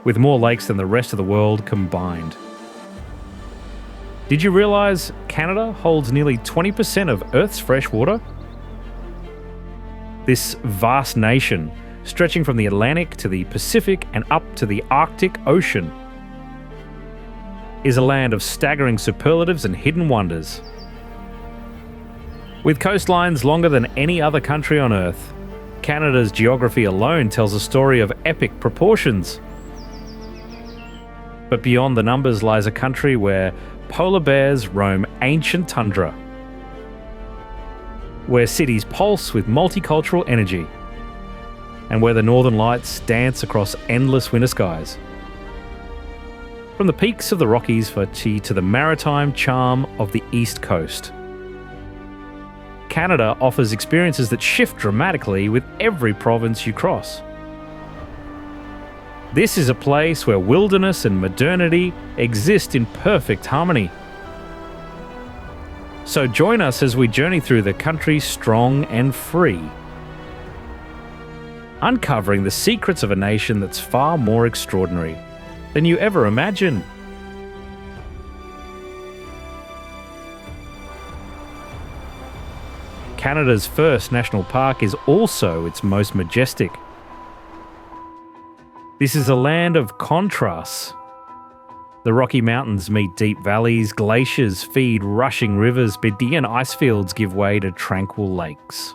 with more lakes than the rest of the world combined. Did you realise Canada holds nearly 20% of Earth's fresh water? This vast nation, stretching from the Atlantic to the Pacific and up to the Arctic Ocean, is a land of staggering superlatives and hidden wonders. With coastlines longer than any other country on Earth, Canada's geography alone tells a story of epic proportions. But beyond the numbers lies a country where polar bears roam ancient tundra, where cities pulse with multicultural energy, and where the northern lights dance across endless winter skies. From the peaks of the Rockies to the maritime charm of the East Coast, Canada offers experiences that shift dramatically with every province you cross. This is a place where wilderness and modernity exist in perfect harmony. So join us as we journey through the country strong and free, uncovering the secrets of a nation that's far more extraordinary than you ever imagined. Canada's first national park is also its most majestic. This is a land of contrasts. The Rocky Mountains meet deep valleys, glaciers feed rushing rivers, Bedouin ice fields give way to tranquil lakes.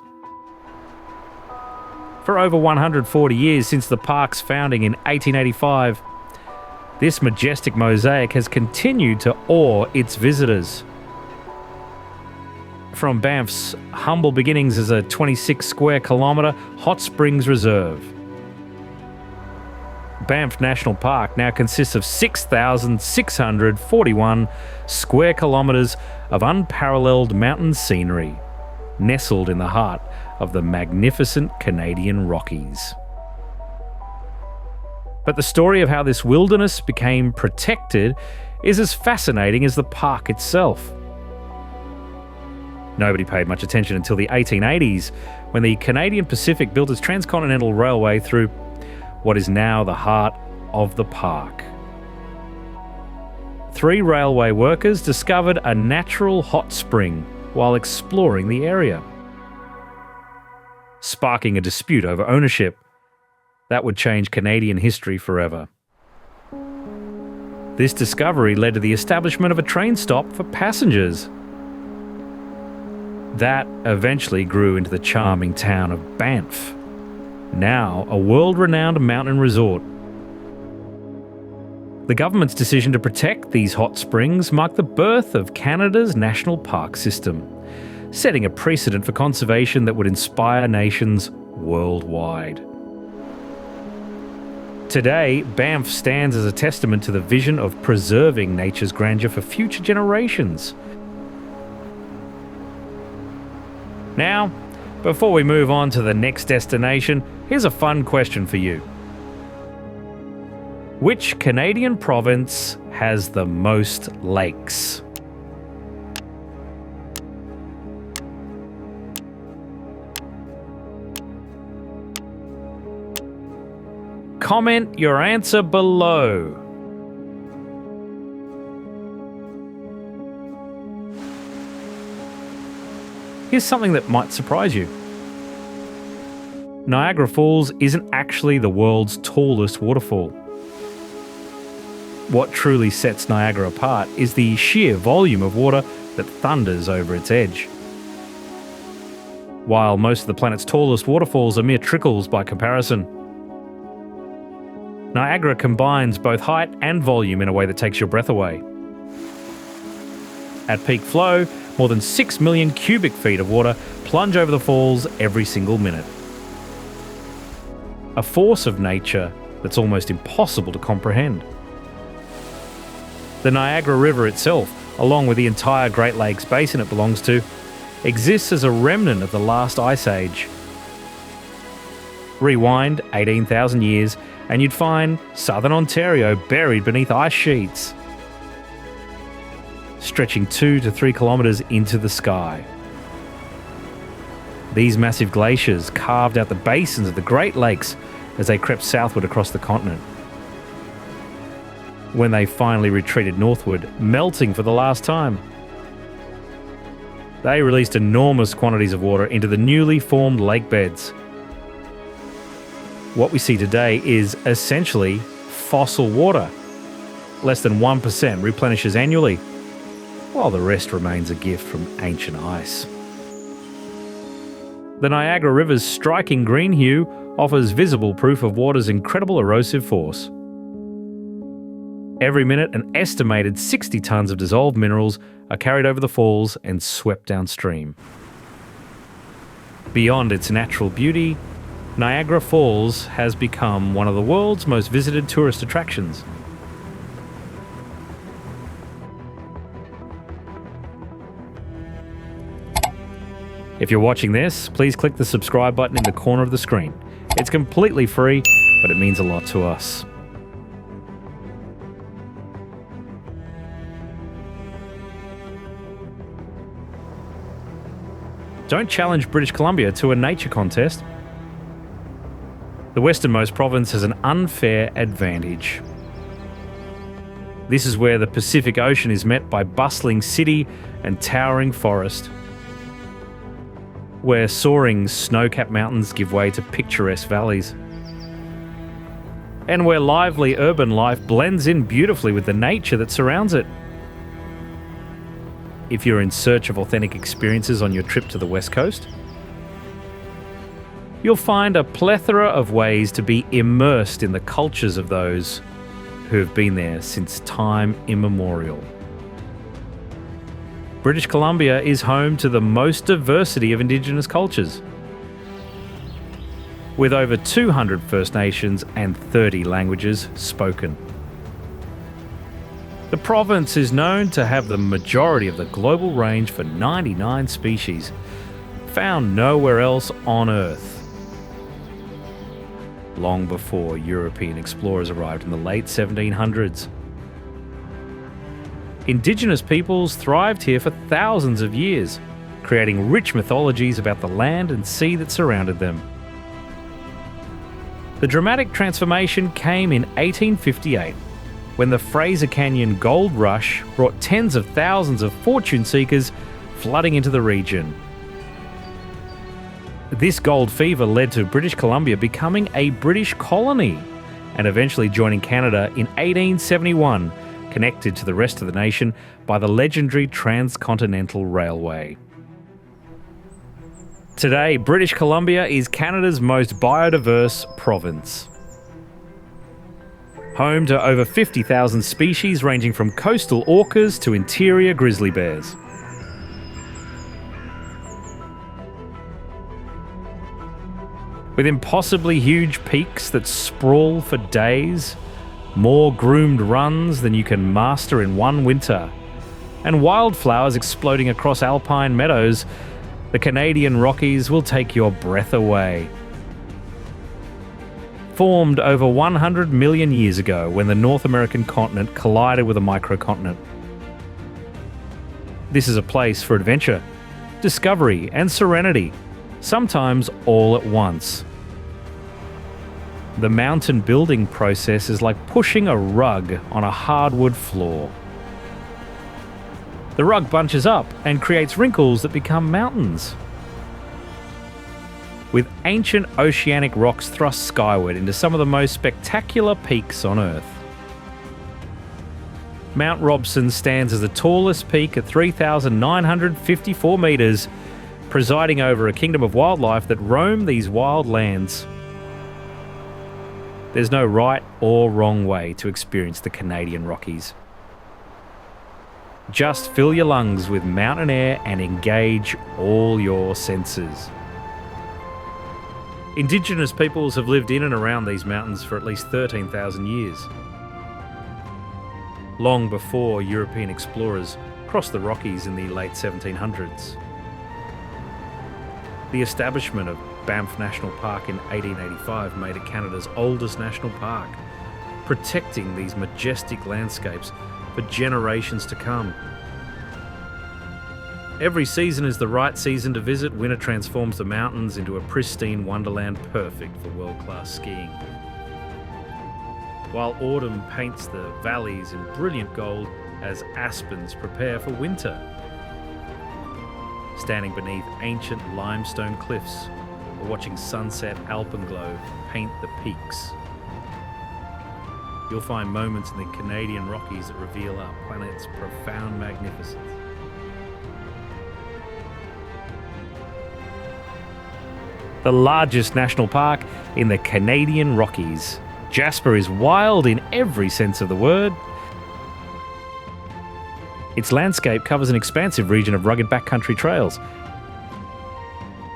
For over 140 years since the park's founding in 1885, this majestic mosaic has continued to awe its visitors. From Banff's humble beginnings as a 26 square kilometre hot springs reserve, Banff National Park now consists of 6,641 square kilometres of unparalleled mountain scenery, nestled in the heart of the magnificent Canadian Rockies. But the story of how this wilderness became protected is as fascinating as the park itself. Nobody paid much attention until the 1880s, when the Canadian Pacific built its transcontinental railway through what is now the heart of the park. 3 railway workers discovered a natural hot spring while exploring the area, sparking a dispute over ownership that would change Canadian history forever. This discovery led to the establishment of a train stop for passengers. That eventually grew into the charming town of Banff, now a world-renowned mountain resort. The government's decision to protect these hot springs marked the birth of Canada's national park system, setting a precedent for conservation that would inspire nations worldwide. Today, Banff stands as a testament to the vision of preserving nature's grandeur for future generations. Now, before we move on to the next destination, here's a fun question for you. Which Canadian province has the most lakes? Comment your answer below. Here's something that might surprise you. Niagara Falls isn't actually the world's tallest waterfall. What truly sets Niagara apart is the sheer volume of water that thunders over its edge. While most of the planet's tallest waterfalls are mere trickles by comparison, Niagara combines both height and volume in a way that takes your breath away. At peak flow, more than 6 million cubic feet of water plunge over the falls every single minute. A force of nature that's almost impossible to comprehend. The Niagara River itself, along with the entire Great Lakes basin it belongs to, exists as a remnant of the last ice age. Rewind 18,000 years and you'd find southern Ontario buried beneath ice sheets, stretching 2 to 3 kilometres into the sky. These massive glaciers carved out the basins of the Great Lakes as they crept southward across the continent. when they finally retreated northward, melting for the last time. They released enormous quantities of water into the newly formed lake beds. What we see today is essentially fossil water. Less than 1% replenishes annually, while the rest remains a gift from ancient ice. The Niagara River's striking green hue offers visible proof of water's incredible erosive force. Every minute, an estimated 60 tonnes of dissolved minerals are carried over the falls and swept downstream. Beyond its natural beauty, Niagara Falls has become one of the world's most visited tourist attractions. If you're watching this, please click the subscribe button in the corner of the screen. It's completely free, but it means a lot to us. Don't challenge British Columbia to a nature contest. The westernmost province has an unfair advantage. This is where the Pacific Ocean is met by bustling city and towering forest, where soaring snow-capped mountains give way to picturesque valleys, and where lively urban life blends in beautifully with the nature that surrounds it. If you're in search of authentic experiences on your trip to the West Coast, you'll find a plethora of ways to be immersed in the cultures of those who have been there since time immemorial. British Columbia is home to the most diversity of Indigenous cultures, with over 200 First Nations and 30 languages spoken. The province is known to have the majority of the global range for 99 species, found nowhere else on Earth. Long before European explorers arrived in the late 1700s. Indigenous peoples thrived here for thousands of years, creating rich mythologies about the land and sea that surrounded them. The dramatic transformation came in 1858, when the Fraser Canyon gold rush brought tens of thousands of fortune seekers flooding into the region. This gold fever led to British Columbia becoming a British colony and eventually joining Canada in 1871, connected to the rest of the nation by the legendary Transcontinental Railway. Today, British Columbia is Canada's most biodiverse province. Home to over 50,000 species ranging from coastal orcas to interior grizzly bears. With impossibly huge peaks that sprawl for days, more groomed runs than you can master in one winter, and wildflowers exploding across alpine meadows, the Canadian Rockies will take your breath away. Formed over 100 million years ago when the North American continent collided with a microcontinent. This is a place for adventure, discovery, and serenity, sometimes all at once. The mountain building process is like pushing a rug on a hardwood floor. The rug bunches up and creates wrinkles that become mountains, with ancient oceanic rocks thrust skyward into some of the most spectacular peaks on Earth. Mount Robson stands as the tallest peak at 3,954 metres, presiding over a kingdom of wildlife that roam these wild lands. There's no right or wrong way to experience the Canadian Rockies. Just fill your lungs with mountain air and engage all your senses. Indigenous peoples have lived in and around these mountains for at least 13,000 years. Long before European explorers crossed the Rockies in the late 1700s. The establishment of Banff National Park in 1885 made it Canada's oldest national park, protecting these majestic landscapes for generations to come. Every season is the right season to visit. Winter transforms the mountains into a pristine wonderland perfect for world-class skiing. while autumn paints the valleys in brilliant gold as aspens prepare for winter. Standing beneath ancient limestone cliffs or watching sunset alpenglow paint the peaks, you'll find moments in the Canadian Rockies that reveal our planet's profound magnificence. The largest national park in the Canadian Rockies, Jasper is wild in every sense of the word. Its landscape covers an expansive region of rugged backcountry trails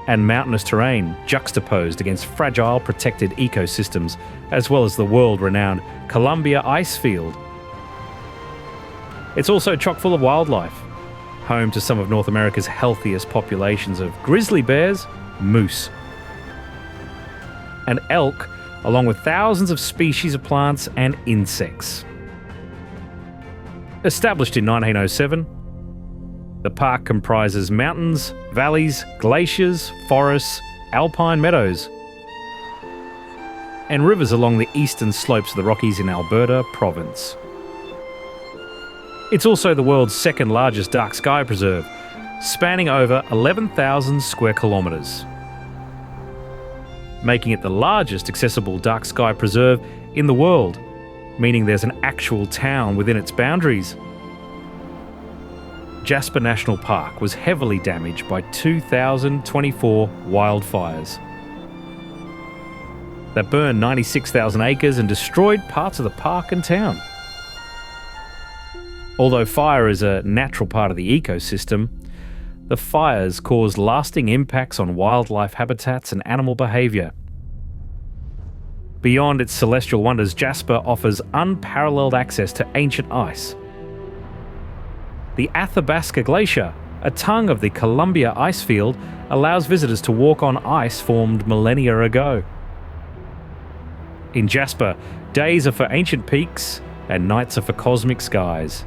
and mountainous terrain juxtaposed against fragile protected ecosystems, as well as the world-renowned Columbia Icefield. It's also chock full of wildlife, home to some of North America's healthiest populations of grizzly bears, moose, and elk, along with thousands of species of plants and insects. Established in 1907, the park comprises mountains, valleys, glaciers, forests, alpine meadows, and rivers along the eastern slopes of the Rockies in Alberta province. It's also the world's second largest dark sky preserve, spanning over 11,000 square kilometres, making it the largest accessible dark sky preserve in the world, meaning there's an actual town within its boundaries. Jasper National Park was heavily damaged by 2024 wildfires that burned 96,000 acres and destroyed parts of the park and town. Although fire is a natural part of the ecosystem, the fires caused lasting impacts on wildlife habitats and animal behaviour. Beyond its celestial wonders, Jasper offers unparalleled access to ancient ice. The Athabasca Glacier, a tongue of the Columbia Icefield, allows visitors to walk on ice formed millennia ago. In Jasper, days are for ancient peaks and nights are for cosmic skies.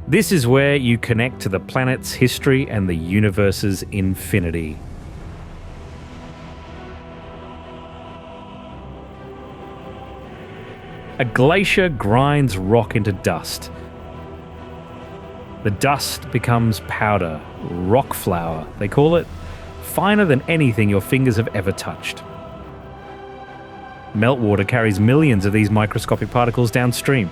This is where you connect to the planet's history and the universe's infinity. A glacier grinds rock into dust. The dust becomes powder, rock flour, they call it, finer than anything your fingers have ever touched. Meltwater carries millions of these microscopic particles downstream,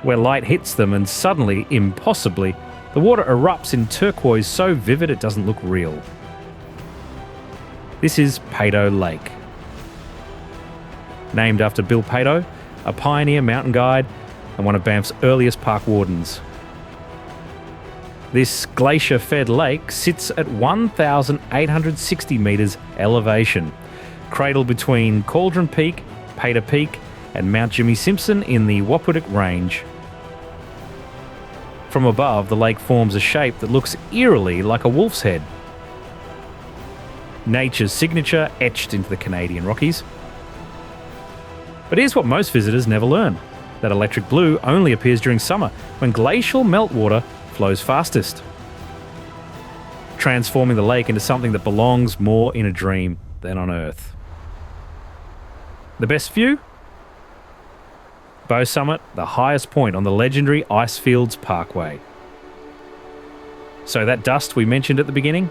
where light hits them and suddenly, impossibly, the water erupts in turquoise so vivid it doesn't look real. This is Peyto Lake. Named after Bill Peyto, a pioneer mountain guide and one of Banff's earliest park wardens. This glacier-fed lake sits at 1,860 metres elevation, cradled between Cauldron Peak, Peyto Peak and Mount Jimmy Simpson in the Waputtock Range. From above, the lake forms a shape that looks eerily like a wolf's head. Nature's signature etched into the Canadian Rockies. But here's what most visitors never learn. That electric blue only appears during summer, when glacial meltwater flows fastest, transforming the lake into something that belongs more in a dream than on Earth. The best view? Bow Summit, the highest point on the legendary Icefields Parkway. So that dust we mentioned at the beginning?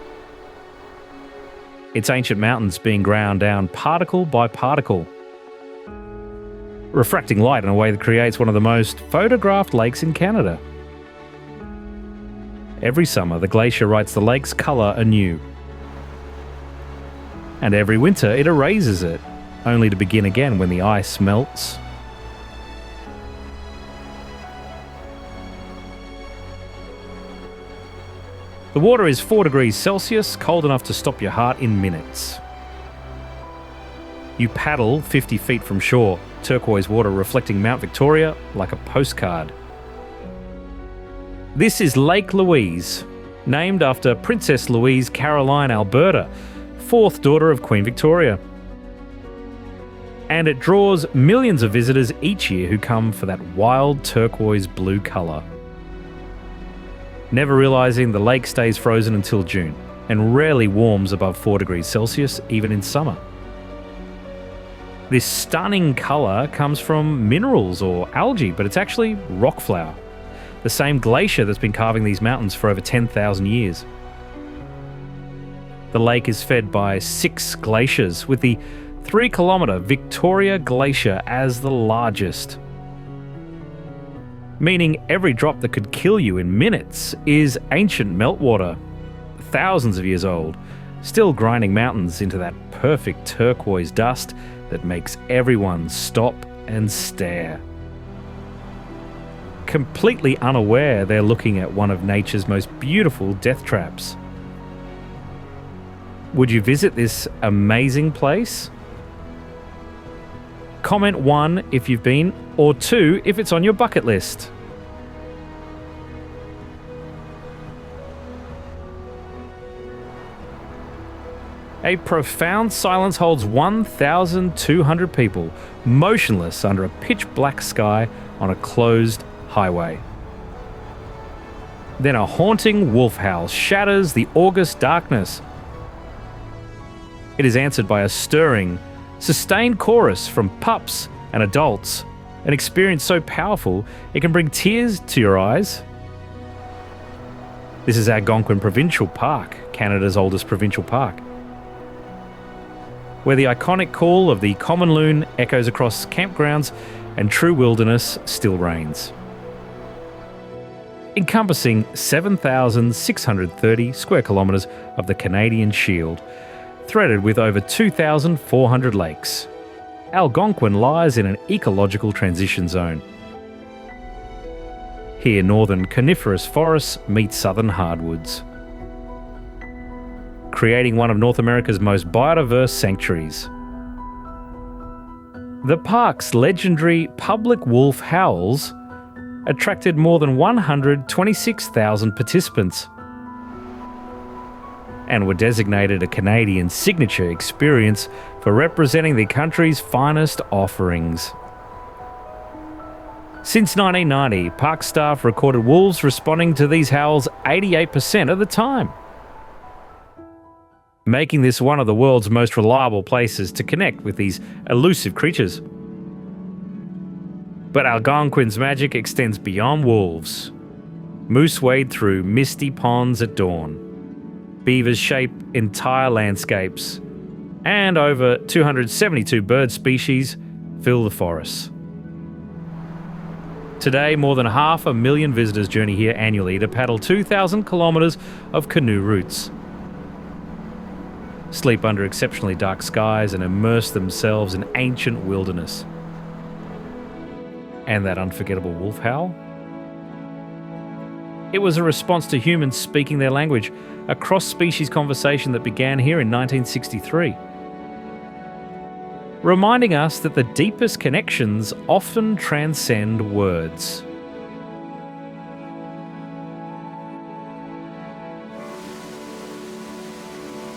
It's ancient mountains being ground down particle by particle, refracting light in a way that creates one of the most photographed lakes in Canada. Every summer, the glacier writes the lake's colour anew. And every winter, it erases it, only to begin again when the ice melts. The water is 4 degrees Celsius, cold enough to stop your heart in minutes. You paddle 50 feet from shore, turquoise water reflecting Mount Victoria like a postcard. This is Lake Louise, named after Princess Louise Caroline Alberta, 4th daughter of Queen Victoria. And it draws millions of visitors each year who come for that wild turquoise blue colour. Never realising the lake stays frozen until June and rarely warms above 4 degrees Celsius even in summer. This stunning colour comes from minerals or algae, but it's actually rock flour, the same glacier that's been carving these mountains for over 10,000 years. The lake is fed by 6 glaciers, with the 3-kilometre Victoria Glacier as the largest. Meaning every drop that could kill you in minutes is ancient meltwater, thousands of years old, still grinding mountains into that perfect turquoise dust that makes everyone stop and stare. Completely unaware they're looking at one of nature's most beautiful death traps. Would you visit this amazing place? Comment 1 if you've been, or 2 if it's on your bucket list. A profound silence holds 1,200 people, motionless under a pitch-black sky on a closed highway. Then a haunting wolf howl shatters the August darkness. It is answered by a stirring, sustained chorus from pups and adults, an experience so powerful it can bring tears to your eyes. This is Algonquin Provincial Park, Canada's oldest provincial park, where the iconic call of the common loon echoes across campgrounds and true wilderness still reigns. Encompassing 7,630 square kilometres of the Canadian Shield, threaded with over 2,400 lakes, Algonquin lies in an ecological transition zone. Here northern coniferous forests meet southern hardwoods, creating one of North America's most biodiverse sanctuaries. The park's legendary public wolf howls attracted more than 126,000 participants and were designated a Canadian signature experience for representing the country's finest offerings. Since 1990, park staff recorded wolves responding to these howls 88% of the time, making this one of the world's most reliable places to connect with these elusive creatures. But Algonquin's magic extends beyond wolves. Moose wade through misty ponds at dawn. Beavers shape entire landscapes, and over 272 bird species fill the forests. Today, more than 500,000 visitors journey here annually to paddle 2,000 kilometres of canoe routes, sleep under exceptionally dark skies, and immerse themselves in ancient wilderness. And that unforgettable wolf howl? It was a response to humans speaking their language, a cross-species conversation that began here in 1963, reminding us that the deepest connections often transcend words.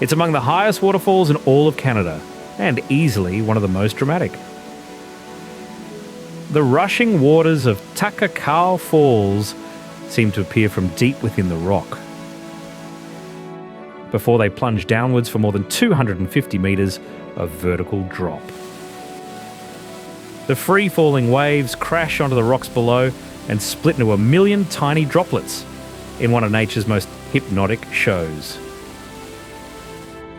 It's among the highest waterfalls in all of Canada, and easily one of the most dramatic. The rushing waters of Takkakaw Falls seem to appear from deep within the rock, before they plunge downwards for more than 250 metres of vertical drop. The free-falling waves crash onto the rocks below and split into a million tiny droplets in one of nature's most hypnotic shows.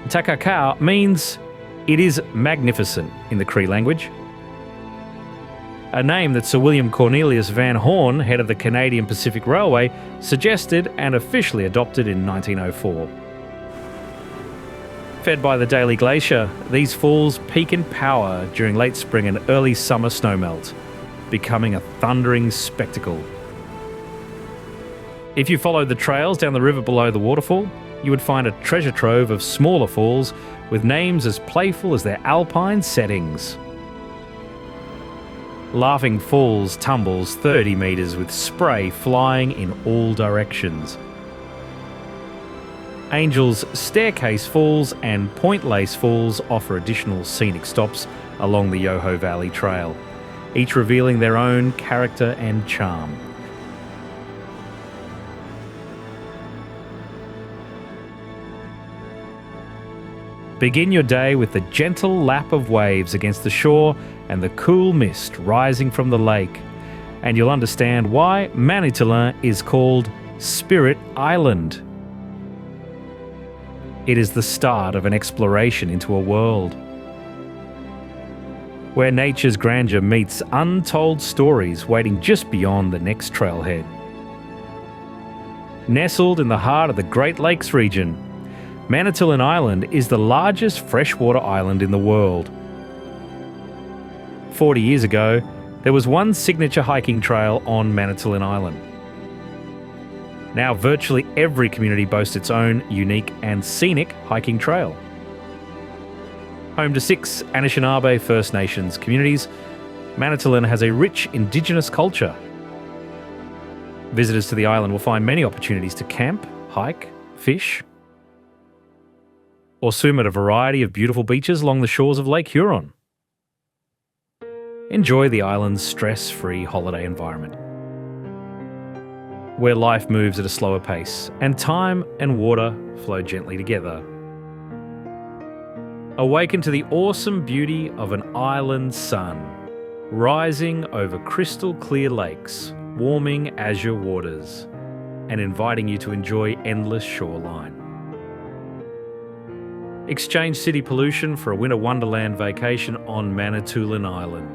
Takkakaw means it is magnificent in the Cree language, a name that Sir William Cornelius Van Horn, head of the Canadian Pacific Railway, suggested and officially adopted in 1904. Fed by the Daly Glacier, these falls peak in power during late spring and early summer snowmelt, becoming a thundering spectacle. If you followed the trails down the river below the waterfall, you would find a treasure trove of smaller falls with names as playful as their alpine settings. Laughing Falls tumbles 30 metres with spray flying in all directions. Angel's Staircase Falls and Point Lace Falls offer additional scenic stops along the Yoho Valley Trail, each revealing their own character and charm. Begin your day with the gentle lap of waves against the shore and the cool mist rising from the lake, and you'll understand why Manitoulin is called Spirit Island. It is the start of an exploration into a world where nature's grandeur meets untold stories waiting just beyond the next trailhead. Nestled in the heart of the Great Lakes region, Manitoulin Island is the largest freshwater island in the world. 40 years ago, there was one signature hiking trail on Manitoulin Island. Now virtually every community boasts its own unique and scenic hiking trail. Home to 6 Anishinaabe First Nations communities, Manitoulin has a rich Indigenous culture. Visitors to the island will find many opportunities to camp, hike, fish, or swim at a variety of beautiful beaches along the shores of Lake Huron. Enjoy the island's stress-free holiday environment, where life moves at a slower pace and time and water flow gently together. Awaken to the awesome beauty of an island sun, rising over crystal clear lakes, warming azure waters, and inviting you to enjoy endless shoreline. Exchange city pollution for a winter wonderland vacation on Manitoulin Island.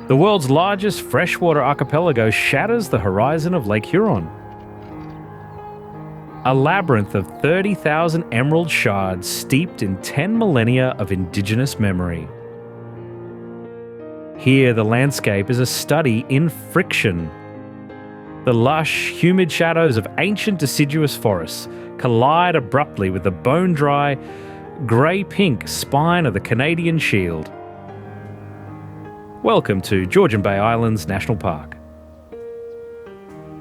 The world's largest freshwater archipelago shatters the horizon of Lake Huron. A labyrinth of 30,000 emerald shards steeped in 10 millennia of Indigenous memory. Here, the landscape is a study in friction. The lush, humid shadows of ancient deciduous forests collide abruptly with the bone-dry, grey-pink spine of the Canadian Shield. Welcome to Georgian Bay Islands National Park,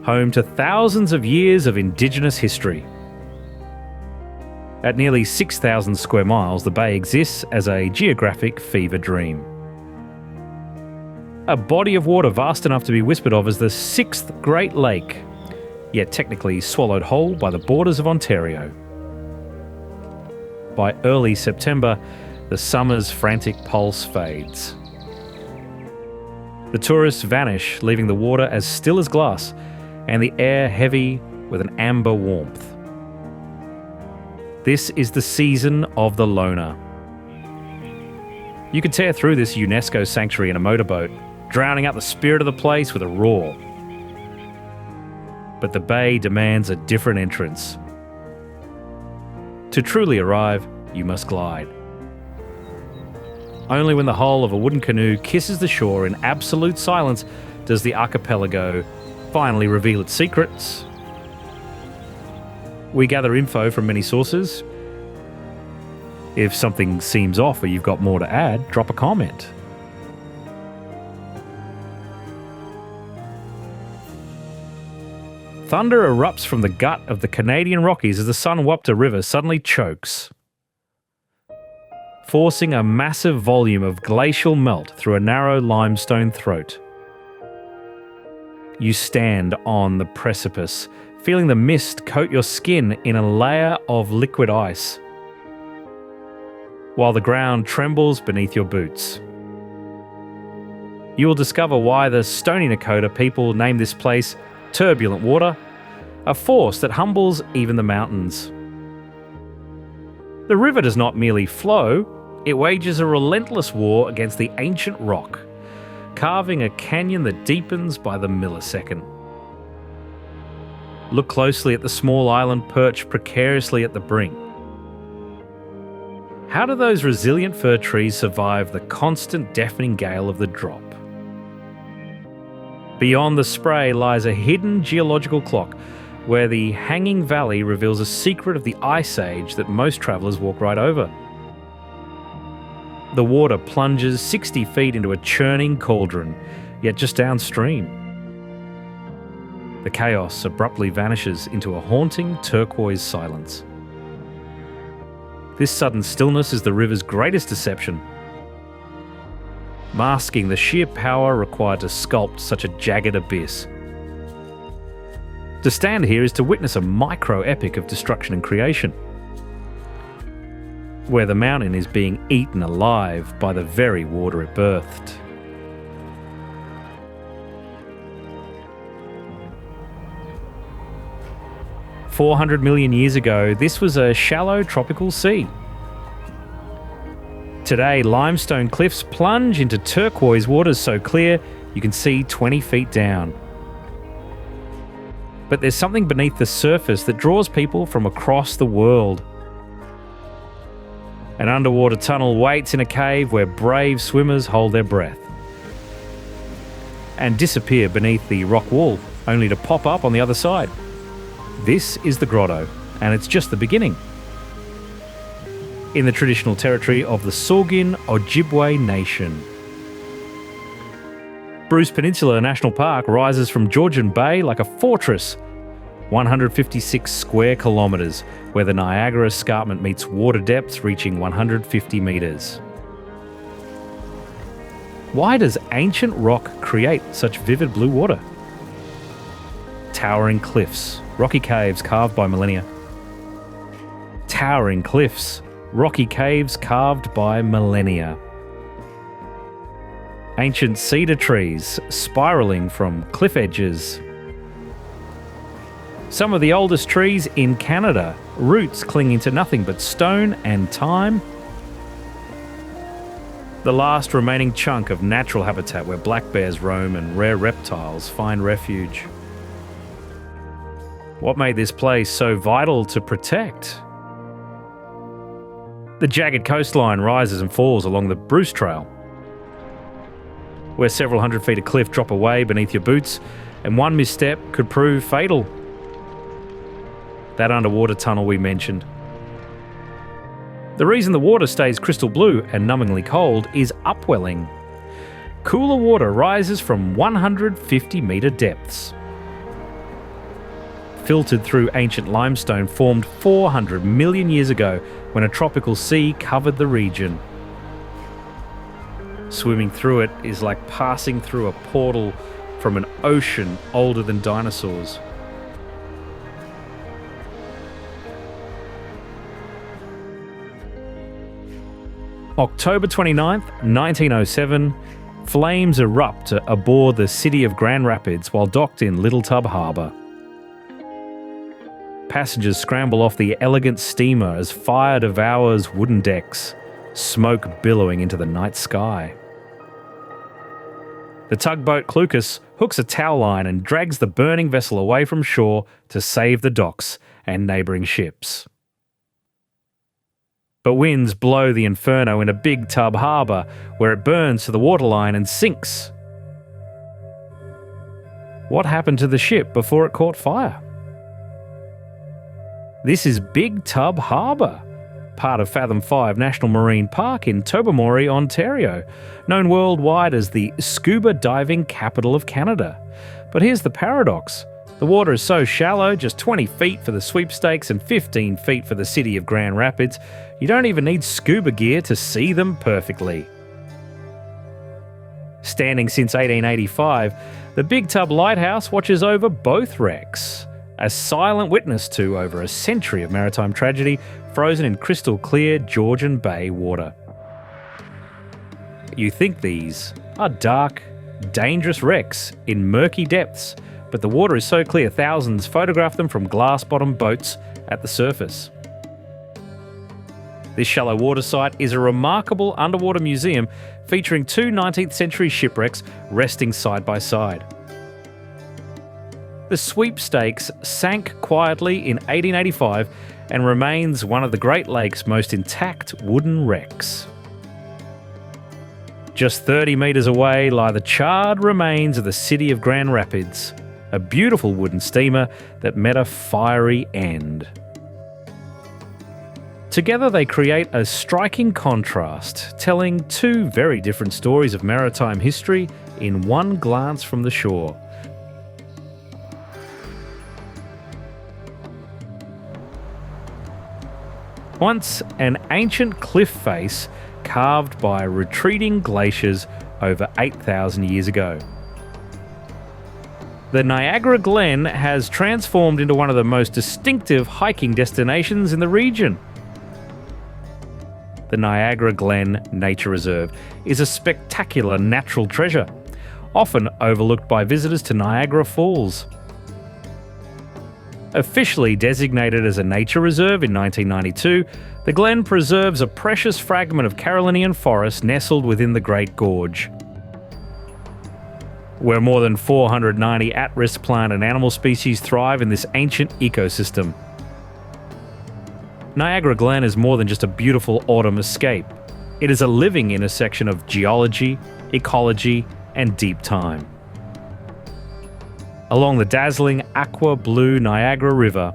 home to thousands of years of Indigenous history. At nearly 6,000 square miles, the bay exists as a geographic fever dream. A body of water vast enough to be whispered of as the 6th Great Lake, yet technically swallowed whole by the borders of Ontario. By early September, the summer's frantic pulse fades. The tourists vanish, leaving the water as still as glass and the air heavy with an amber warmth. This is the season of the loner. You could tear through this UNESCO sanctuary in a motorboat, drowning out the spirit of the place with a roar. But the bay demands a different entrance. To truly arrive, you must glide. Only when the hull of a wooden canoe kisses the shore in absolute silence does the archipelago finally reveal its secrets. We gather info from many sources. If something seems off or you've got more to add, drop a comment. Thunder erupts from the gut of the Canadian Rockies as the Sunwapta River suddenly chokes, forcing a massive volume of glacial melt through a narrow limestone throat. You stand on the precipice, feeling the mist coat your skin in a layer of liquid ice, while the ground trembles beneath your boots. You will discover why the Stony Nakota people name this place Turbulent Water, a force that humbles even the mountains. The river does not merely flow, it wages a relentless war against the ancient rock, carving a canyon that deepens by the millisecond. Look closely at the small island perched precariously at the brink. How do those resilient fir trees survive the constant deafening gale of the drop? Beyond the spray lies a hidden geological clock where the hanging valley reveals a secret of the ice age that most travellers walk right over. The water plunges 60 feet into a churning cauldron, yet just downstream. The chaos abruptly vanishes into a haunting turquoise silence. This sudden stillness is the river's greatest deception, masking the sheer power required to sculpt such a jagged abyss. To stand here is to witness a micro-epic of destruction and creation, where the mountain is being eaten alive by the very water it birthed. "400 million years ago, this was a shallow tropical sea. Today, limestone cliffs plunge into turquoise waters so clear you can see 20 feet down. But there's something beneath the surface that draws people from across the world. An underwater tunnel waits in a cave where brave swimmers hold their breath and disappear beneath the rock wall, only to pop up on the other side. This is the grotto, and it's just the beginning. In the traditional territory of the Saugeen Ojibwe Nation. Bruce Peninsula National Park rises from Georgian Bay like a fortress, 156 square kilometres, where the Niagara escarpment meets water depths reaching 150 metres. Why does ancient rock create such vivid blue water? Towering cliffs, rocky caves carved by millennia. Towering cliffs, rocky caves carved by millennia. Ancient cedar trees spiralling from cliff edges. Some of the oldest trees in Canada, roots clinging to nothing but stone and time. The last remaining chunk of natural habitat where black bears roam and rare reptiles find refuge. What made this place so vital to protect? The jagged coastline rises and falls along the Bruce Trail, where several hundred feet of cliff drop away beneath your boots, and one misstep could prove fatal. That underwater tunnel we mentioned. The reason the water stays crystal blue and numbingly cold is upwelling. Cooler water rises from 150-metre depths. Filtered through ancient limestone formed 400 million years ago when a tropical sea covered the region. Swimming through it is like passing through a portal from an ocean older than dinosaurs. October 29th, 1907, flames erupt aboard the city of Grand Rapids while docked in Little Tub Harbour. Passengers scramble off the elegant steamer as fire devours wooden decks, smoke billowing into the night sky. The tugboat Clucas hooks a tow line and drags the burning vessel away from shore to save the docks and neighbouring ships. But winds blow the inferno into Big Tub Harbour, where it burns to the waterline and sinks. What happened to the ship before it caught fire? This is Big Tub Harbour, part of Fathom 5 National Marine Park in Tobermory, Ontario, known worldwide as the scuba diving capital of Canada. But here's the paradox. The water is so shallow, just 20 feet for the sweepstakes and 15 feet for the city of Grand Rapids, you don't even need scuba gear to see them perfectly. Standing since 1885, the Big Tub Lighthouse watches over both wrecks, a silent witness to over a century of maritime tragedy frozen in crystal clear Georgian Bay water. You think these are dark, dangerous wrecks in murky depths, but the water is so clear thousands photograph them from glass-bottomed boats at the surface. This shallow water site is a remarkable underwater museum featuring two 19th century shipwrecks resting side by side. The Sweepstakes sank quietly in 1885 and remains one of the Great Lakes' most intact wooden wrecks. Just 30 metres away lie the charred remains of the city of Grand Rapids, a beautiful wooden steamer that met a fiery end. Together they create a striking contrast, telling two very different stories of maritime history in one glance from the shore. Once an ancient cliff face carved by retreating glaciers over 8,000 years ago. The Niagara Glen has transformed into one of the most distinctive hiking destinations in the region. The Niagara Glen Nature Reserve is a spectacular natural treasure, often overlooked by visitors to Niagara Falls. Officially designated as a nature reserve in 1992, the Glen preserves a precious fragment of Carolinian forest nestled within the Great Gorge, where more than 490 at-risk plant and animal species thrive in this ancient ecosystem. Niagara Glen is more than just a beautiful autumn escape. It is a living intersection of geology, ecology, and deep time. Along the dazzling aqua blue Niagara River,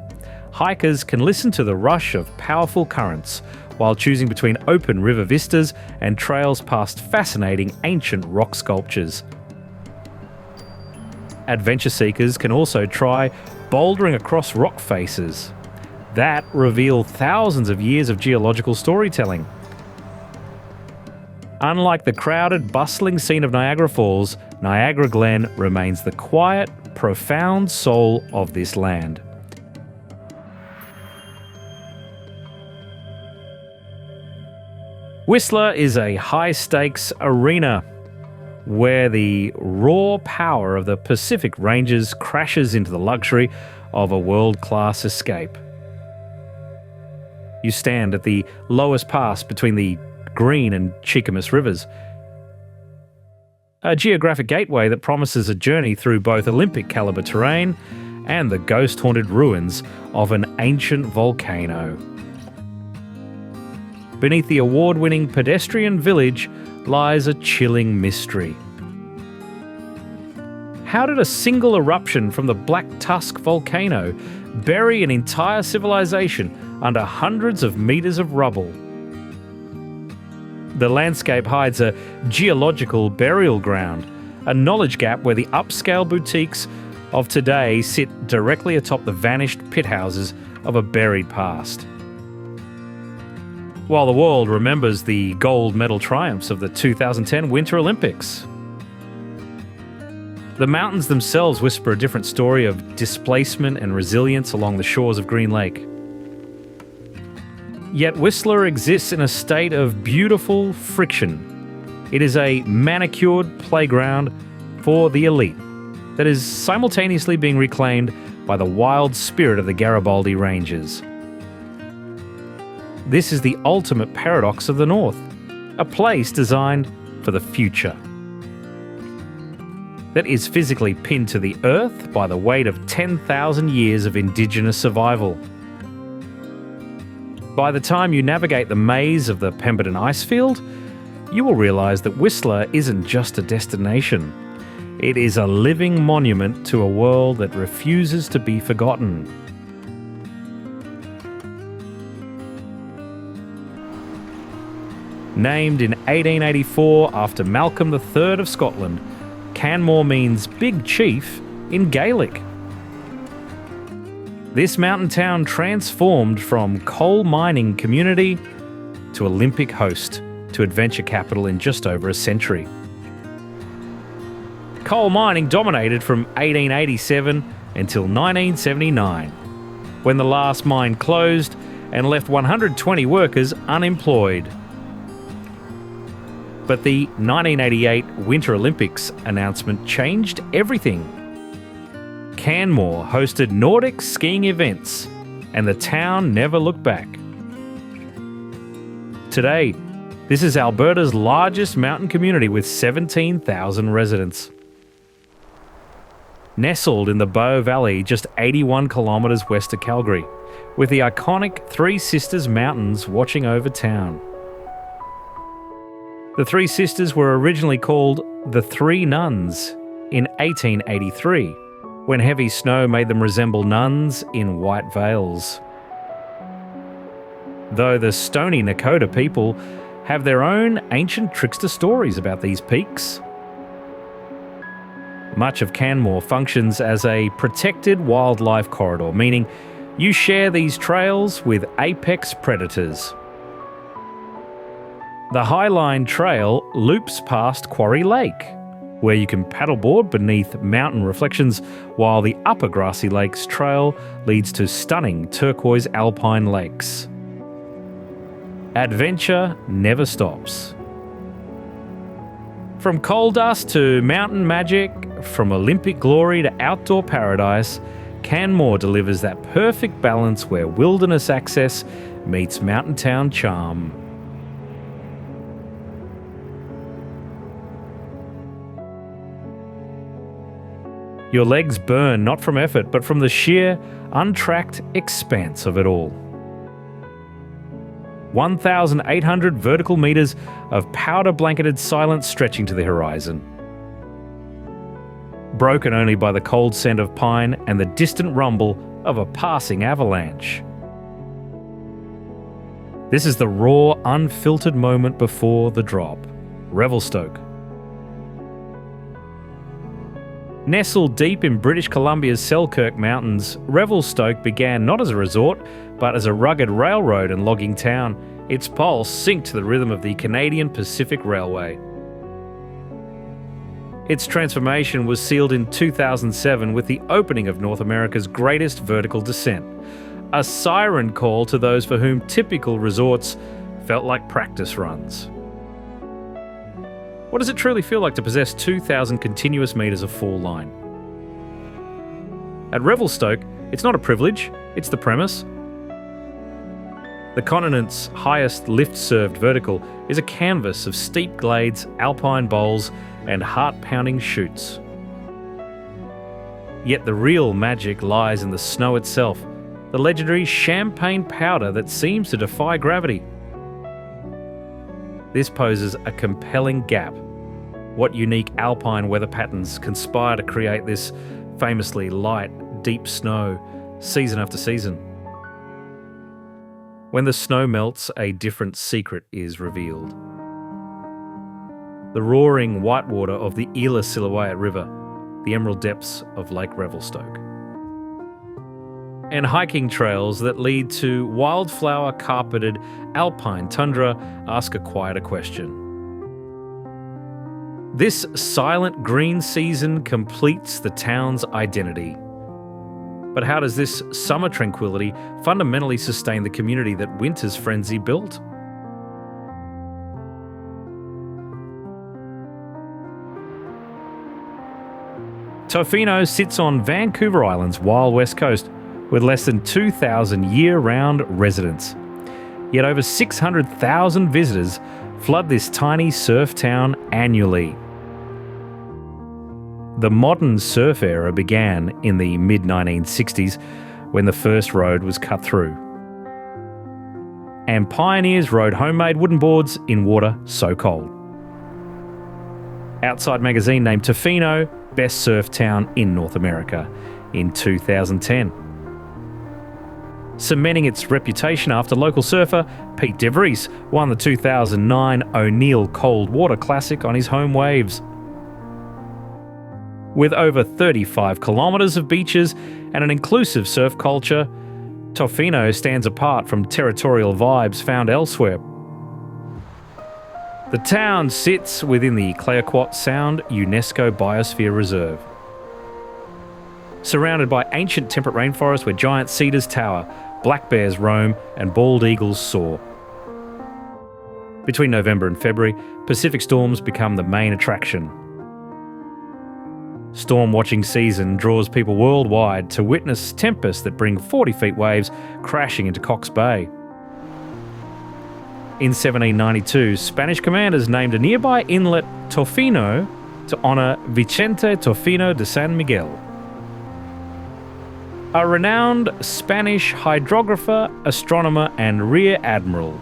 hikers can listen to the rush of powerful currents while choosing between open river vistas and trails past fascinating ancient rock sculptures. Adventure seekers can also try bouldering across rock faces that reveal thousands of years of geological storytelling. Unlike the crowded, bustling scene of Niagara Falls, Niagara Glen remains the quiet, profound soul of this land. Whistler is a high-stakes arena where the raw power of the Pacific Ranges crashes into the luxury of a world-class escape. You stand at the lowest pass between the Green and Cheakamus rivers, a geographic gateway that promises a journey through both Olympic-caliber terrain and the ghost-haunted ruins of an ancient volcano. Beneath the award-winning pedestrian village lies a chilling mystery. How did a single eruption from the Black Tusk volcano bury an entire civilization under hundreds of meters of rubble? The landscape hides a geological burial ground, a knowledge gap where the upscale boutiques of today sit directly atop the vanished pit houses of a buried past. While the world remembers the gold medal triumphs of the 2010 Winter Olympics, the mountains themselves whisper a different story of displacement and resilience along the shores of Green Lake. Yet Whistler exists in a state of beautiful friction. It is a manicured playground for the elite that is simultaneously being reclaimed by the wild spirit of the Garibaldi Ranges. This is the ultimate paradox of the North, a place designed for the future, that is physically pinned to the earth by the weight of 10,000 years of indigenous survival. By the time you navigate the maze of the Pemberton Icefield, you will realise that Whistler isn't just a destination. It is a living monument to a world that refuses to be forgotten. Named in 1884 after Malcolm III of Scotland, Canmore means Big Chief in Gaelic. This mountain town transformed from coal mining community to Olympic host to adventure capital in just over a century. Coal mining dominated from 1887 until 1979, when the last mine closed and left 120 workers unemployed. But the 1988 Winter Olympics announcement changed everything. Canmore hosted Nordic skiing events, and the town never looked back. Today, this is Alberta's largest mountain community with 17,000 residents. Nestled in the Bow Valley, just 81 kilometres west of Calgary, with the iconic Three Sisters Mountains watching over town. The Three Sisters were originally called the Three Nuns in 1883, when heavy snow made them resemble nuns in white veils. Though the Stoney Nakoda people have their own ancient trickster stories about these peaks. Much of Canmore functions as a protected wildlife corridor, meaning you share these trails with apex predators. The Highline Trail loops past Quarry Lake, where you can paddleboard beneath mountain reflections, while the Upper Grassy Lakes Trail leads to stunning turquoise alpine lakes. Adventure never stops. From coal dust to mountain magic, from Olympic glory to outdoor paradise, Canmore delivers that perfect balance where wilderness access meets mountain town charm. Your legs burn not from effort, but from the sheer, untracked expanse of it all. 1,800 vertical metres of powder-blanketed silence stretching to the horizon. Broken only by the cold scent of pine and the distant rumble of a passing avalanche. This is the raw, unfiltered moment before the drop. Revelstoke. Nestled deep in British Columbia's Selkirk Mountains, Revelstoke began not as a resort, but as a rugged railroad and logging town, its pulse synced to the rhythm of the Canadian Pacific Railway. Its transformation was sealed in 2007 with the opening of North America's greatest vertical descent, a siren call to those for whom typical resorts felt like practice runs. What does it truly feel like to possess 2,000 continuous metres of fall line? At Revelstoke, it's not a privilege, it's the premise. The continent's highest lift-served vertical is a canvas of steep glades, alpine bowls, and heart-pounding chutes. Yet the real magic lies in the snow itself, the legendary champagne powder that seems to defy gravity. This poses a compelling gap. What unique alpine weather patterns conspire to create this famously light, deep snow season after season? When the snow melts, a different secret is revealed. The roaring whitewater of the Ila-Silhouette River, the emerald depths of Lake Revelstoke. And hiking trails that lead to wildflower-carpeted alpine tundra ask a quieter question. This silent green season completes the town's identity. But how does this summer tranquility fundamentally sustain the community that winter's frenzy built? Tofino sits on Vancouver Island's wild west coast with less than 2,000 year-round residents. Yet over 600,000 visitors flood this tiny surf town annually. The modern surf era began in the mid-1960s when the first road was cut through. And pioneers rode homemade wooden boards in water so cold. Outside magazine named Tofino Best Surf Town in North America in 2010. Cementing its reputation after local surfer Pete DeVries won the 2009 O'Neill Cold Water Classic on his home waves. With over 35 kilometres of beaches and an inclusive surf culture, Tofino stands apart from territorial vibes found elsewhere. The town sits within the Clayoquot Sound UNESCO Biosphere Reserve. Surrounded by ancient temperate rainforest where giant cedars tower, black bears roam and bald eagles soar. Between November and February, Pacific storms become the main attraction. Storm watching season draws people worldwide to witness tempests that bring 40 feet waves crashing into Cox Bay. In 1792, Spanish commanders named a nearby inlet Tofino to honour Vicente Tofino de San Miguel, a renowned Spanish hydrographer, astronomer and rear admiral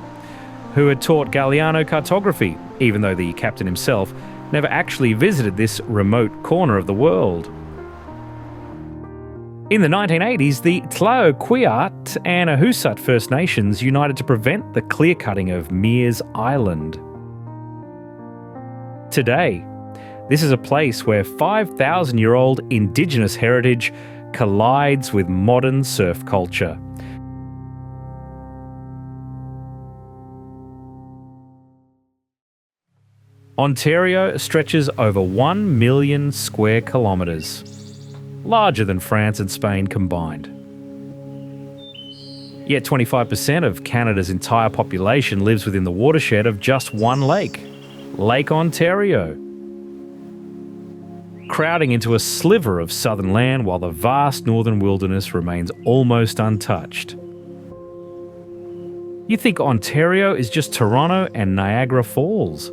who had taught Galliano cartography, even though the captain himself never actually visited this remote corner of the world. In the 1980s, the Tlaoquiat and Ahusat First Nations united to prevent the clear-cutting of Mears Island. Today, this is a place where 5,000-year-old Indigenous heritage collides with modern surf culture. Ontario stretches over 1 million square kilometres, larger than France and Spain combined. Yet 25% of Canada's entire population lives within the watershed of just one lake, Lake Ontario, crowding into a sliver of southern land while the vast northern wilderness remains almost untouched. You think Ontario is just Toronto and Niagara Falls.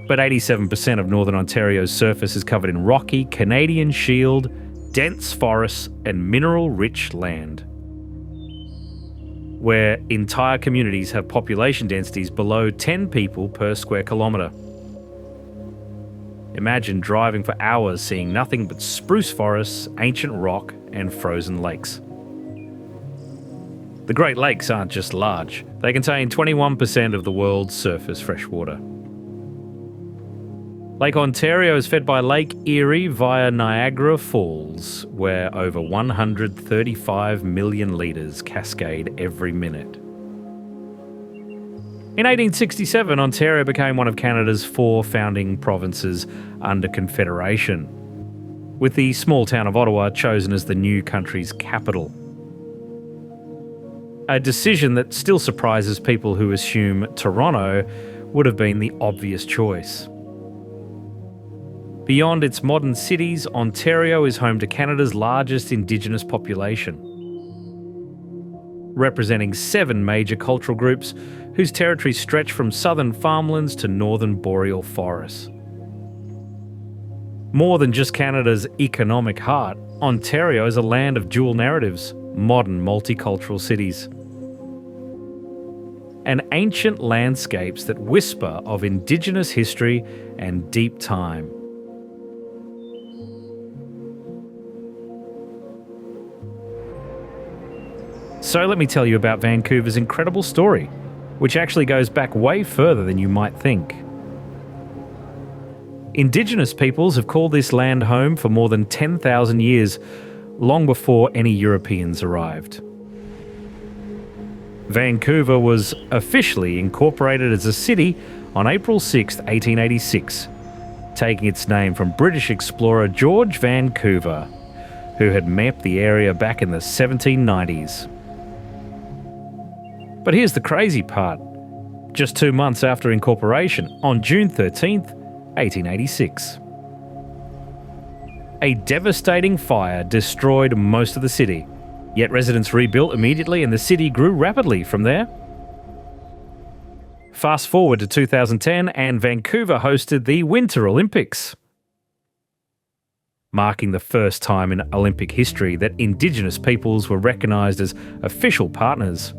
But 87% of northern Ontario's surface is covered in rocky, Canadian shield, dense forests and mineral-rich land, where entire communities have population densities below 10 people per square kilometre. Imagine driving for hours seeing nothing but spruce forests, ancient rock and frozen lakes. The Great Lakes aren't just large, they contain 21% of the world's surface freshwater. Lake Ontario is fed by Lake Erie via Niagara Falls, where over 135 million litres cascade every minute. In 1867, Ontario became one of Canada's 4 founding provinces under Confederation, with the small town of Ottawa chosen as the new country's capital. A decision that still surprises people who assume Toronto would have been the obvious choice. Beyond its modern cities, Ontario is home to Canada's largest Indigenous population, representing 7 major cultural groups whose territories stretch from southern farmlands to northern boreal forests. More than just Canada's economic heart, Ontario is a land of dual narratives, modern multicultural cities, and ancient landscapes that whisper of Indigenous history and deep time. So let me tell you about Vancouver's incredible story, which actually goes back way further than you might think. Indigenous peoples have called this land home for more than 10,000 years, long before any Europeans arrived. Vancouver was officially incorporated as a city on April 6, 1886, taking its name from British explorer George Vancouver, who had mapped the area back in the 1790s. But here's the crazy part. Just 2 months after incorporation, on June 13th, 1886, a devastating fire destroyed most of the city, yet residents rebuilt immediately and the city grew rapidly from there. Fast forward to 2010 and Vancouver hosted the Winter Olympics, marking the first time in Olympic history that Indigenous peoples were recognised as official partners.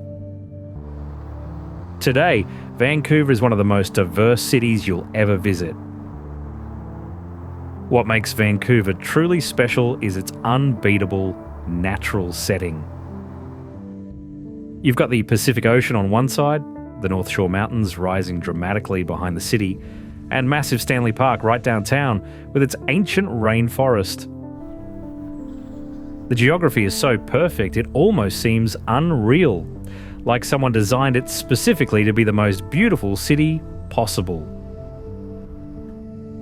Today, Vancouver is one of the most diverse cities you'll ever visit. What makes Vancouver truly special is its unbeatable natural setting. You've got the Pacific Ocean on one side, the North Shore Mountains rising dramatically behind the city, and massive Stanley Park right downtown with its ancient rainforest. The geography is so perfect it almost seems unreal, like someone designed it specifically to be the most beautiful city possible.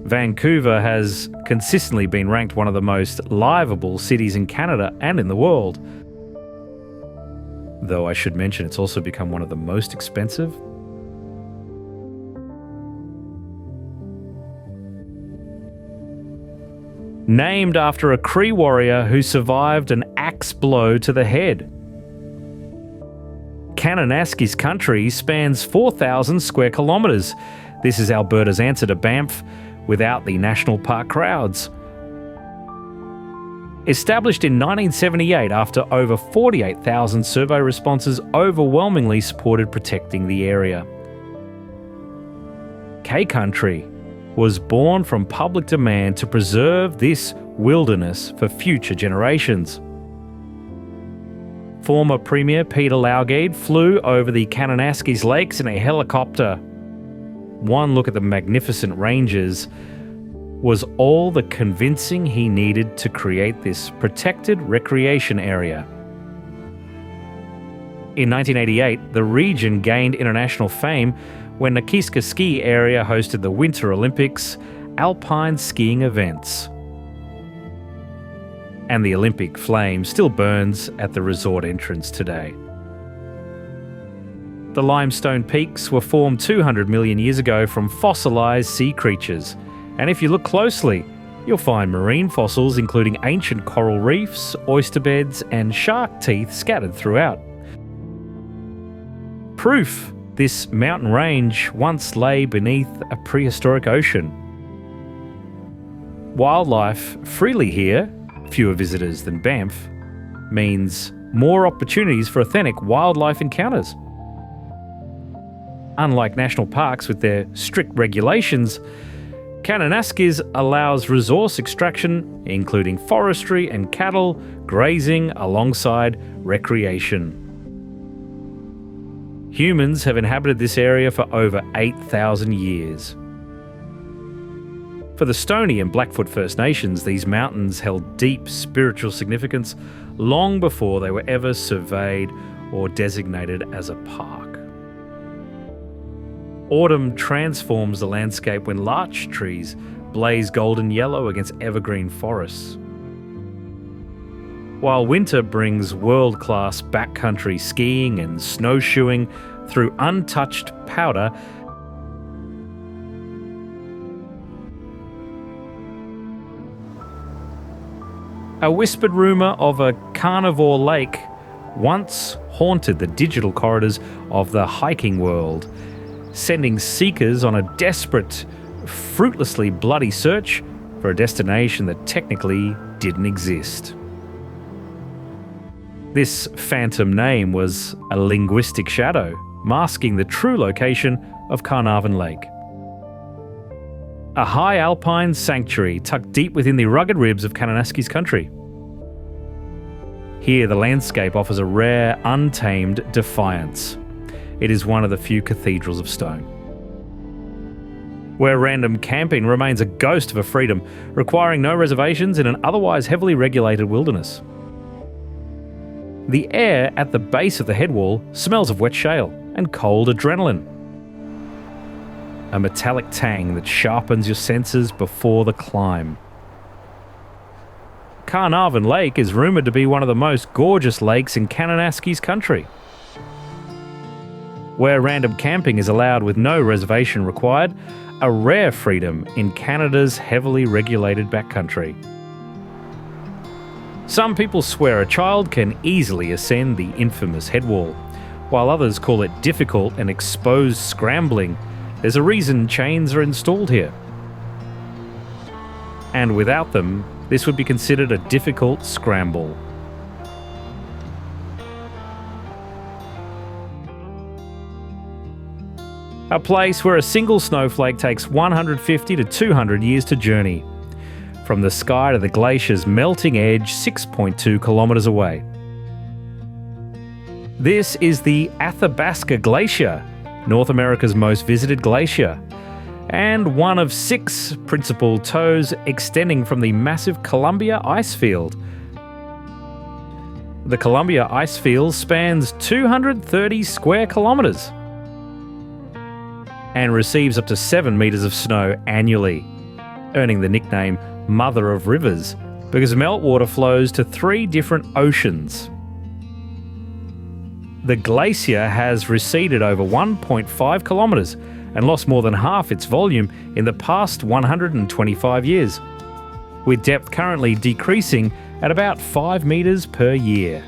Vancouver has consistently been ranked one of the most livable cities in Canada and in the world. Though I should mention it's also become one of the most expensive. Named after a Cree warrior who survived an axe blow to the head. Kananaskis country spans 4,000 square kilometres. This is Alberta's answer to Banff without the national park crowds. Established in 1978 after over 48,000 survey responses overwhelmingly supported protecting the area. K-Country was born from public demand to preserve this wilderness for future generations. Former Premier Peter Lowgade flew over the Kananaskis lakes in a helicopter. One look at the magnificent ranges was all the convincing he needed to create this protected recreation area. In 1988, the region gained international fame when Niagara ski area hosted the Winter Olympics alpine skiing events. And the Olympic flame still burns at the resort entrance today. The limestone peaks were formed 200 million years ago from fossilised sea creatures, and if you look closely, you'll find marine fossils including ancient coral reefs, oyster beds and shark teeth scattered throughout. Proof this mountain range once lay beneath a prehistoric ocean. Wildlife freely here, fewer visitors than Banff, means more opportunities for authentic wildlife encounters. Unlike national parks with their strict regulations, Kananaskis allows resource extraction, including forestry and cattle grazing alongside recreation. Humans have inhabited this area for over 8,000 years. For the Stoney and Blackfoot First Nations, these mountains held deep spiritual significance long before they were ever surveyed or designated as a park. Autumn transforms the landscape when larch trees blaze golden yellow against evergreen forests, while winter brings world-class backcountry skiing and snowshoeing through untouched powder. A whispered rumour of a Carnarvon Lake once haunted the digital corridors of the hiking world, sending seekers on a desperate, fruitlessly bloody search for a destination that technically didn't exist. This phantom name was a linguistic shadow, masking the true location of Carnarvon Lake. A high alpine sanctuary tucked deep within the rugged ribs of Kananaskis country. Here, the landscape offers a rare, untamed defiance. It is one of the few cathedrals of stone, where random camping remains a ghost of a freedom, requiring no reservations in an otherwise heavily regulated wilderness. The air at the base of the headwall smells of wet shale and cold adrenaline. A metallic tang that sharpens your senses before the climb. Carnarvon Lake is rumoured to be one of the most gorgeous lakes in Kananaskis country, where random camping is allowed with no reservation required, a rare freedom in Canada's heavily regulated backcountry. Some people swear a child can easily ascend the infamous headwall, while others call it difficult and exposed scrambling. There's a reason chains are installed here. And without them, this would be considered a difficult scramble. A place where a single snowflake takes 150 to 200 years to journey, from the sky to the glacier's melting edge 6.2 kilometres away. This is the Athabasca Glacier, North America's most visited glacier, and one of 6 principal toes extending from the massive Columbia Icefield. The Columbia Icefield spans 230 square kilometres and receives up to 7 metres of snow annually, earning the nickname Mother of Rivers because meltwater flows to 3 different oceans. The glacier has receded over 1.5 kilometres and lost more than half its volume in the past 125 years, with depth currently decreasing at about 5 metres per year.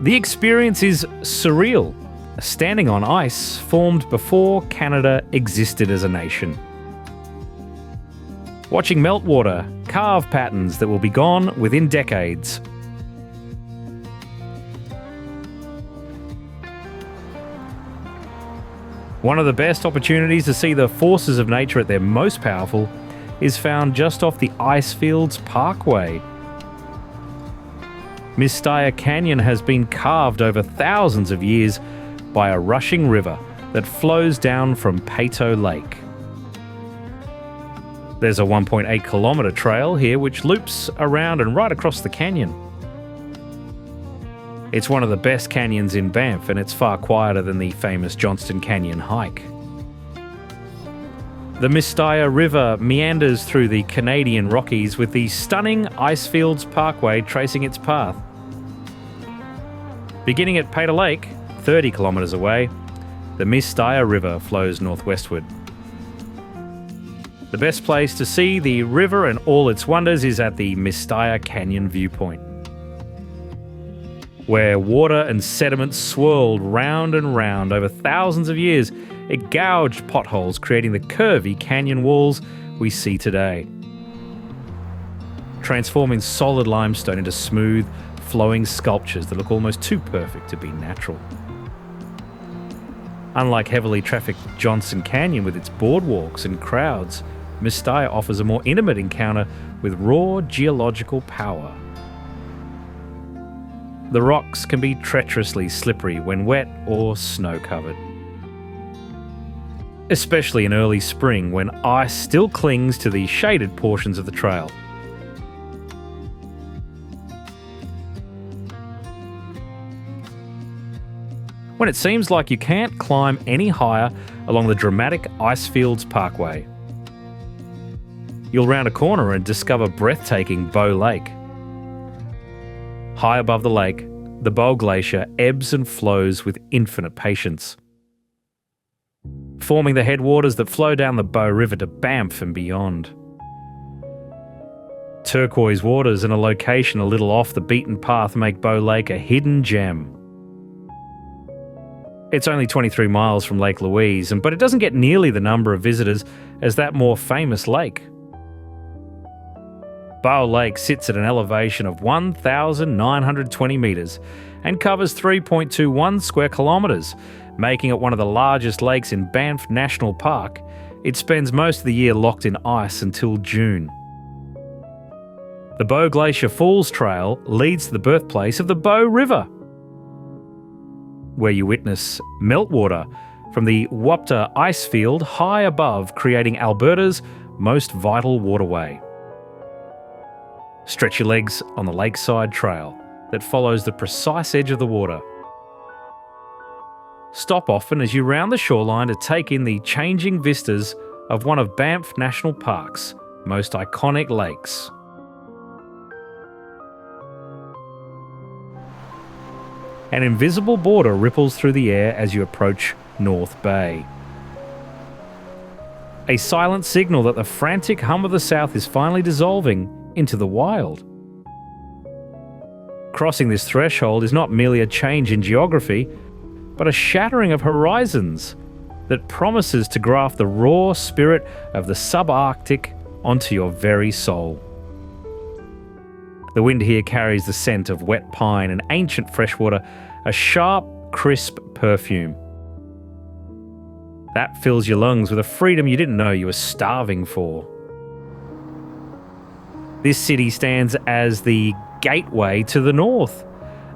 The experience is surreal, standing on ice formed before Canada existed as a nation. Watching meltwater carve patterns that will be gone within decades. One of the best opportunities to see the forces of nature at their most powerful is found just off the Icefields Parkway. Mistaya Canyon has been carved over thousands of years by a rushing river that flows down from Peyto Lake. There's a 1.8 kilometre trail here which loops around and right across the canyon. It's one of the best canyons in Banff, and it's far quieter than the famous Johnston Canyon hike. The Mistaya River meanders through the Canadian Rockies with the stunning Icefields Parkway tracing its path. Beginning at Peyto Lake, 30 kilometres away, the Mistaya River flows northwestward. The best place to see the river and all its wonders is at the Mistaya Canyon viewpoint, where water and sediment swirled round and round over thousands of years. It gouged potholes, creating the curvy canyon walls we see today, transforming solid limestone into smooth, flowing sculptures that look almost too perfect to be natural. Unlike heavily trafficked Johnston Canyon with its boardwalks and crowds, Mistaya offers a more intimate encounter with raw geological power. The rocks can be treacherously slippery when wet or snow-covered, especially in early spring when ice still clings to the shaded portions of the trail. When it seems like you can't climb any higher along the dramatic Icefields Parkway, you'll round a corner and discover breathtaking Bow Lake. High above the lake, the Bow Glacier ebbs and flows with infinite patience, forming the headwaters that flow down the Bow River to Banff and beyond. Turquoise waters and a location a little off the beaten path make Bow Lake a hidden gem. It's only 23 miles from Lake Louise, but it doesn't get nearly the number of visitors as that more famous lake. Bow Lake sits at an elevation of 1,920 metres and covers 3.21 square kilometres, making it one of the largest lakes in Banff National Park. It spends most of the year locked in ice until June. The Bow Glacier Falls Trail leads to the birthplace of the Bow River, where you witness meltwater from the Sunwapta ice field high above, creating Alberta's most vital waterway. Stretch your legs on the lakeside trail that follows the precise edge of the water. Stop often as you round the shoreline to take in the changing vistas of one of Banff National Park's most iconic lakes. An invisible border ripples through the air as you approach North Bay, a silent signal that the frantic hum of the south is finally dissolving into the wild. Crossing this threshold is not merely a change in geography, but a shattering of horizons that promises to graft the raw spirit of the subarctic onto your very soul. The wind here carries the scent of wet pine and ancient freshwater, a sharp, crisp perfume that fills your lungs with a freedom you didn't know you were starving for. This city stands as the gateway to the north,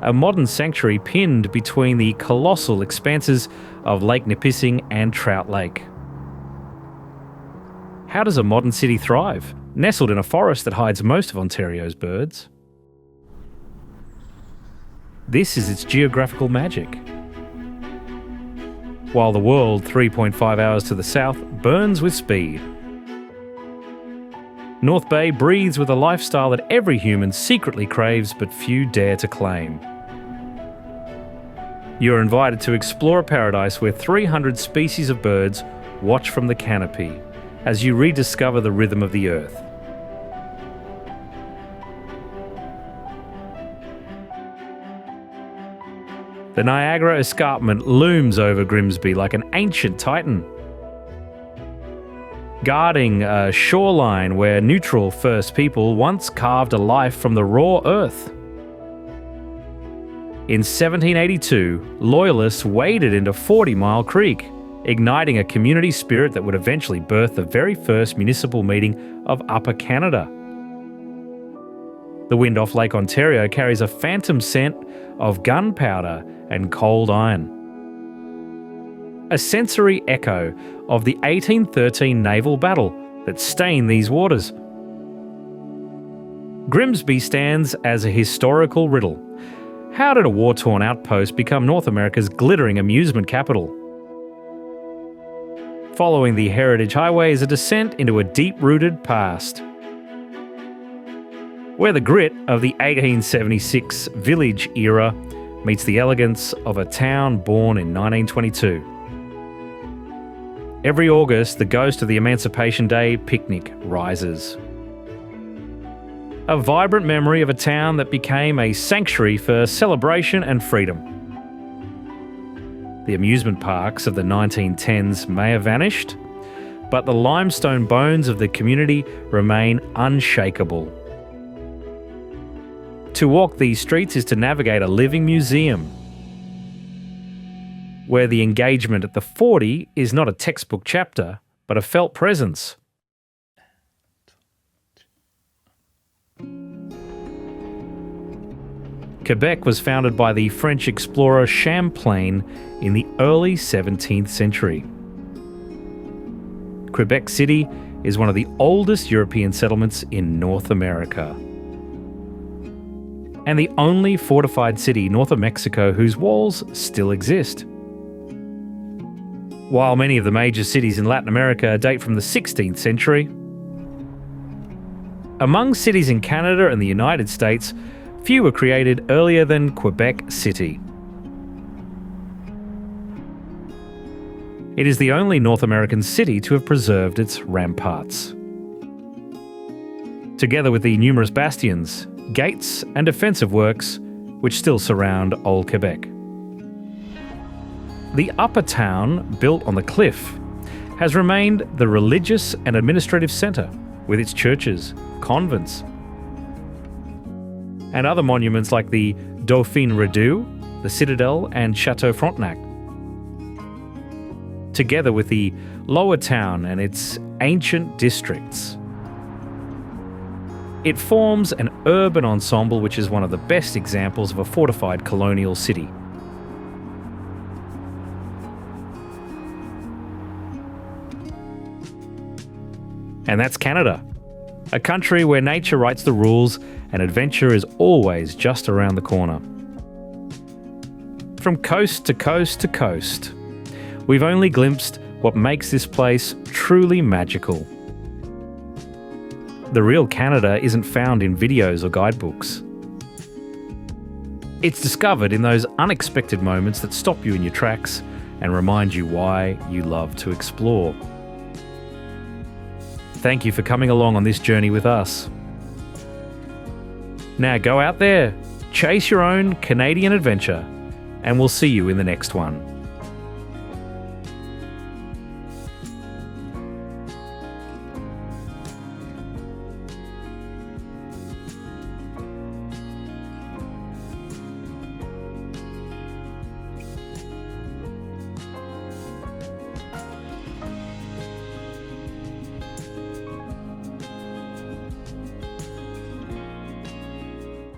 a modern sanctuary pinned between the colossal expanses of Lake Nipissing and Trout Lake. How does a modern city thrive, nestled in a forest that hides most of Ontario's birds? This is its geographical magic. While the world, 3.5 hours to the south, burns with speed, North Bay breathes with a lifestyle that every human secretly craves but few dare to claim. You're invited to explore a paradise where 300 species of birds watch from the canopy as you rediscover the rhythm of the earth. The Niagara Escarpment looms over Grimsby like an ancient titan, guarding a shoreline where neutral First People once carved a life from the raw earth. In 1782, Loyalists waded into 40 Mile Creek, igniting a community spirit that would eventually birth the very first municipal meeting of Upper Canada. The wind off Lake Ontario carries a phantom scent of gunpowder and cold iron, a sensory echo of the 1813 naval battle that stained these waters. Grimsby stands as a historical riddle, How did a war-torn outpost become North America's glittering amusement capital? Following the Heritage Highway is a descent into a deep-rooted past, where the grit of the 1876 village era meets the elegance of a town born in 1922. Every August, the ghost of the Emancipation Day picnic rises. A vibrant memory of a town that became a sanctuary for celebration and freedom. The amusement parks of the 1910s may have vanished, but the limestone bones of the community remain unshakable. To walk these streets is to navigate a living museum, where the engagement at the 40 is not a textbook chapter, but a felt presence. Quebec was founded by the French explorer Champlain in the early 17th century. Quebec City is one of the oldest European settlements in North America, and the only fortified city north of Mexico whose walls still exist. While many of the major cities in Latin America date from the 16th century, among cities in Canada and the United States, few were created earlier than Quebec City. It is the only North American city to have preserved its ramparts, together with the numerous bastions, gates and defensive works which still surround Old Quebec. The upper town, built on the cliff, has remained the religious and administrative centre, with its churches, convents, and other monuments like the Dauphin Redoux, the Citadel and Chateau Frontenac. Together with the lower town and its ancient districts, it forms an urban ensemble which is one of the best examples of a fortified colonial city. And that's Canada, a country where nature writes the rules and adventure is always just around the corner. From coast to coast to coast, we've only glimpsed what makes this place truly magical. The real Canada isn't found in videos or guidebooks. It's discovered in those unexpected moments that stop you in your tracks and remind you why you love to explore. Thank you for coming along on this journey with us. Now go out there, chase your own Canadian adventure, and we'll see you in the next one.